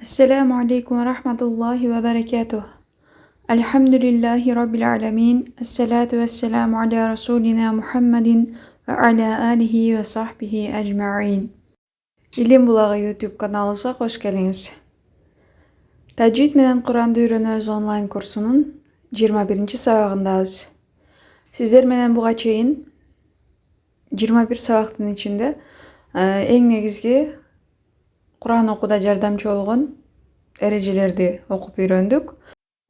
Assalamu alaikum wa rahmatullahi wa barakatuh. Alhamdulillahi rabbil alamin. Assalatu wassalamu ala rasulina Muhammadin ve ala alihi ve sahbihi ajma'in. İlim Bulağı YouTube kanalımıza hoş geldiniz. Tajwid menen Kur'an'da öğrenöz online kursunun 21. sabagındayız. Sizler menen buga çeyin 21 sabактын içinde eң негизги Kur'an okuda жардамчы болгон erежелерди окуп үйрөндүк.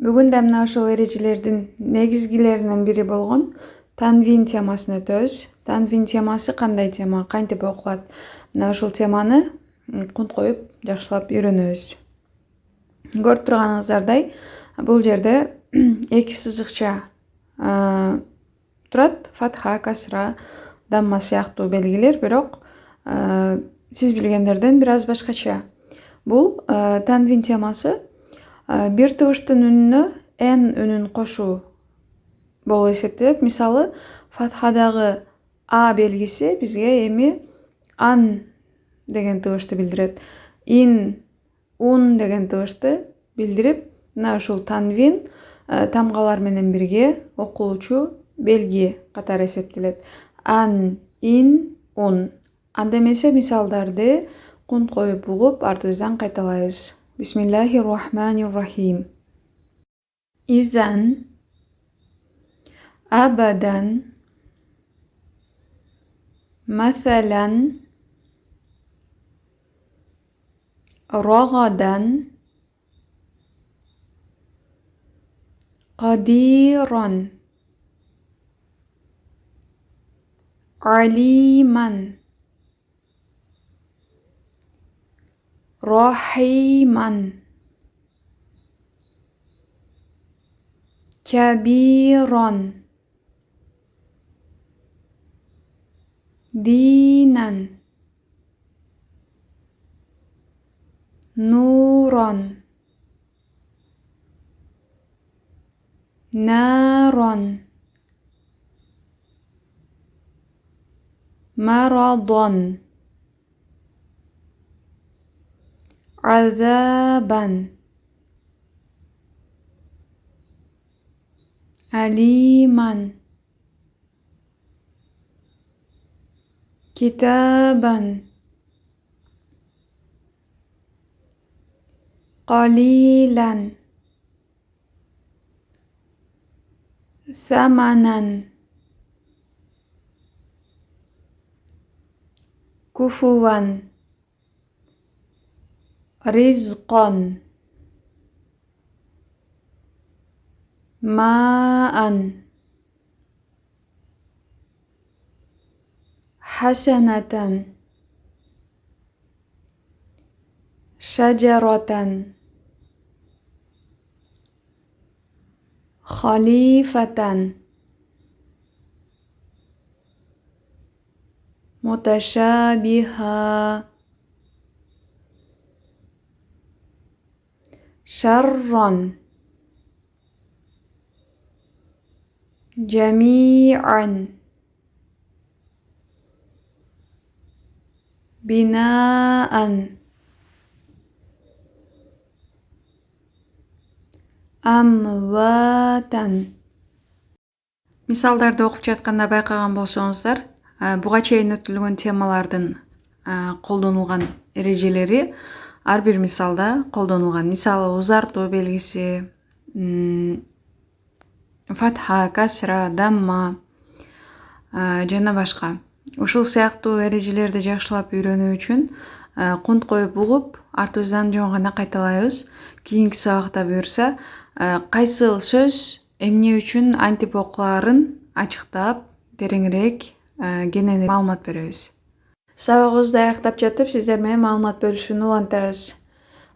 Бүгүн да мына ошол эрежелердин негизгилеринен бири болгон танвин темасын өтөбүз. Танвин темасы кандай тема, кантип окулат? Мына ушул теманы кунт коюп жакшылап үйрөнөбүз. Көрүп турганыңыздардай, бул жерде эки сызыкча турат. Фатха, касра, дамма сыяктуу белгилер, бирок сиз билгендерден бир аз башкача. Бул танвин темасы бир тыбыштын үнүнө н үнүн кошуу болуп эсептелет. Мисалы, фатхадагы а белгиси бизге эми ан деген тыбышты билдирет. Ин, ун деген тыбышты билдирип, мына ушул танвин тамгалар менен бирге окулуучу белги катары эсептелет. Ан, ин, ун. Анда эмесе мисалдарды кунт коюп угуп артыбыздан кайталайбыз. Бисмиллахир-рахманир-рахим. Изан, абадан, масалан, рагадан, кадиран, алиман, rahiman, kabiran, dinan, nuran, naran, maradan, azaban, aliman, kitaban, qalilan, samanan, kufuwan, rizqan, ma'an, hasanatan, syajaratan, khalifatan, mutasyabiha, syarran, jami'an, binaan, amwatan. Мисалдарды окуп жатканда байкаган болсоңуздар, буга чейин өтүлгөн темалардын колдонулган эрежелери ар бир мисалда колдонулган. Мисалы, узартуу белгиси, фатха, касра, дамма жана башка. Ушул сыяктуу эрежелерди жакшылап үйрөнүү үчүн кунт коюп угуп, артыбыздан жөн гана кайталайбыз. Кийинки сабакта буюрса, кайсыл сөз эмне үчүн антип окулаарын ачыктап, тереңирээк кененирээк маалымат беребиз. Сабагыбызды аяктап жатып, сиздер менен маалымат бөлүшүүнү улантабыз.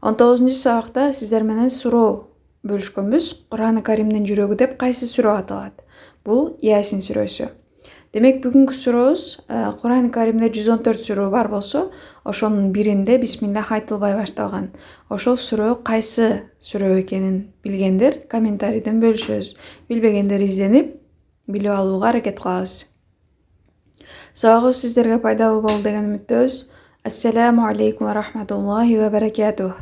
19 сабакта сиздер менен суроо бөлүшкөнбүз. Кур'ан-ы Каримдин жүрөгү деп кайсы сүрө аталат? Бул Ясин сүрөсү. Демек, бүгүнкү сурообуз Кур'ан-ы Каримде 114 сүрө бар болсо, ошонун биринде бисмиллах айтылбай башталган. Ошол сүрө кайсы сүрө экенин билгендер комментарийден бөлүшөбүз. Билбегендер изденип, билип алууга аракет кылабыз. Сабагыбыз сиздерге пайдалуу болду деген үмүттөбүз. Ассаламу алейкум ва рахматуллахи ва баракатух.